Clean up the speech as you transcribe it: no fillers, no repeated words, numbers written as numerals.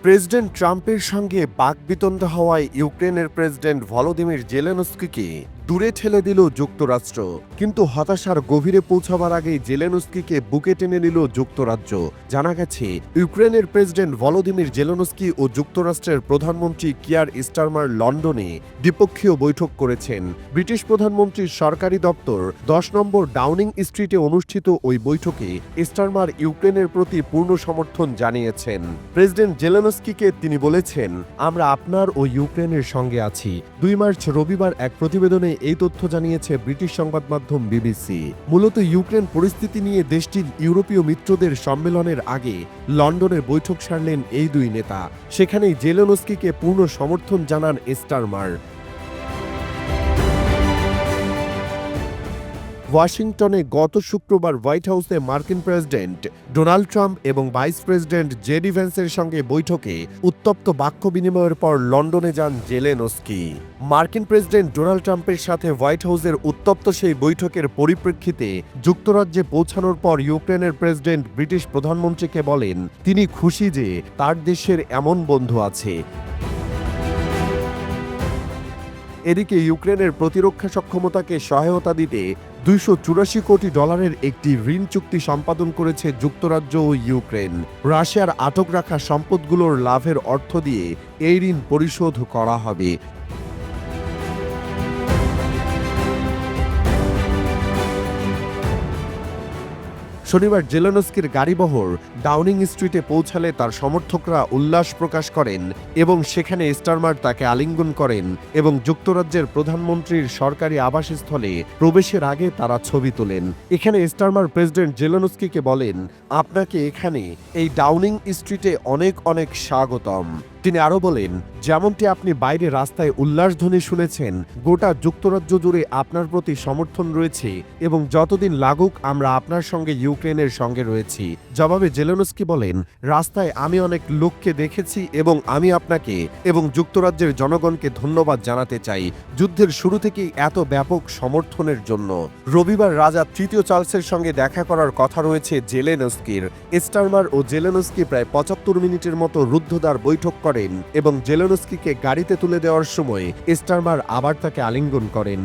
President ট্রাম্পের সঙ্গে বাকবিতণ্ডা হওয়ায় ইউক্রেনের প্রেসিডেন্ট ভলোদিমির জেলেনস্কিকে দূরে ঠেলে দিল যুক্তরাষ্ট্র। কিন্তু হতাশার গভীরে পৌঁছাবার আগেই জেলেনস্কিকে বুকে টেনে নিল যুক্তরাজ্য। জানা গেছে, ইউক্রেনের প্রেসিডেন্ট ভলোদিমির জেলেনস্কি ও যুক্তরাষ্ট্রের প্রধানমন্ত্রী কিয়ার স্টারমার লন্ডনে দ্বিপক্ষীয় বৈঠক করেছেন। ব্রিটিশ প্রধানমন্ত্রীর সরকারি দপ্তর 10 নম্বর ডাউনিং স্ট্রিটে অনুষ্ঠিত ওই বৈঠকে স্টারমার ইউক্রেনের প্রতি পূর্ণ সমর্থন জানিয়েছেন। প্রেসিডেন্ট জেলেনস্কিকে তিনি বলেছেন, আমরা আপনার ও ইউক্রেনের সঙ্গে আছি। 2 মার্চ রবিবার এক প্রতিবেদনে এই তথ্য জানিয়েছে ব্রিটিশ সংবাদ মাধ্যম বিবিসি। মূলত ইউক্রেন পরিস্থিতি নিয়ে দেশটির ইউরোপীয় মিত্রদের সম্মেলনের আগে লন্ডনে বৈঠক সারলেন এই দুই নেতা। সেখানেই জেলেনস্কিকে পূর্ণ সমর্থন জানান স্টারমার। ওয়াশিংটনে গত শুক্রবার হোয়াইট হাউসে মার্কিন প্রেসিডেন্ট ডোনাল্ড ট্রাম্প এবং ভাইস প্রেসিডেন্ট জেডি ভ্যান্সের সঙ্গে বৈঠকে উত্তপ্ত বাক্য বিনিময়ের পর লন্ডনে যান জেলেনস্কি। মার্কিন প্রেসিডেন্ট ডোনাল্ড ট্রাম্পের সাথে হোয়াইট হাউসের উত্তপ্ত সেই বৈঠকের পরিপ্রেক্ষিতে যুক্তরাজ্যে পৌঁছানোর পর ইউক্রেনের প্রেসিডেন্ট ব্রিটিশ প্রধানমন্ত্রীকে বলেন তিনি খুশি যে তার দেশের এমন বন্ধু আছে। এদিকে ইউক্রেনের প্রতিরক্ষা সক্ষমতাকে সহায়তা দিতে $284 কোটি একটি ঋণ চুক্তি সম্পাদন করেছে যুক্তরাজ্য ও ইউক্রেন। রাশিয়ার আটক রাখা সম্পদগুলোর লাভের অর্থ দিয়ে এই ঋণ পরিশোধ করা হবে। শনিবার জেলেনস্কির গাড়িবহর ডাউনিং স্ট্রিটে পৌঁছালে তার সমর্থকরা উল্লাস প্রকাশ করেন এবং সেখানে স্টারমার তাকে আলিঙ্গন করেন এবং যুক্তরাজ্যের প্রধানমন্ত্রীর সরকারি আবাসস্থলে প্রবেশের আগে তারা ছবি তোলেন। এখানে স্টারমার প্রেসিডেন্ট জেলেনস্কিকে বলেন, আপনাকে এখানে এই ডাউনিং স্ট্রিটে অনেক অনেক স্বাগতম। তিনি আরও বলেন, যেমনটি আপনি বাইরে রাস্তায় উল্লাসধ্বনি শুনেছেন, গোটা যুক্তরাজ্য জুড়ে আপনার প্রতি সমর্থন রয়েছে এবং যতদিন লাগুক আমরা আপনার সঙ্গে ইউক্রেনের সঙ্গে রয়েছি। জবাবে জেলেনস্কি বলেন, রাস্তায় আমি অনেক লোককে দেখেছি এবং আমি আপনাকে এবং যুক্তরাজ্যের জনগণকে ধন্যবাদ জানাতে চাই যুদ্ধের শুরু থেকেই এত ব্যাপক সমর্থনের জন্য। রবিবার রাজা তৃতীয় চার্লসের সঙ্গে দেখা করার কথা রয়েছে জেলেনস্কির। স্টারমার ও জেলেনস্কি প্রায় 75 মিনিটের মতো রুদ্ধদ্বার বৈঠক করেন এবং জেলেনস্কিকে গাড়িতে তুলে দেওয়ার সময় স্টারমার আবার তাকে আলিঙ্গন করেন।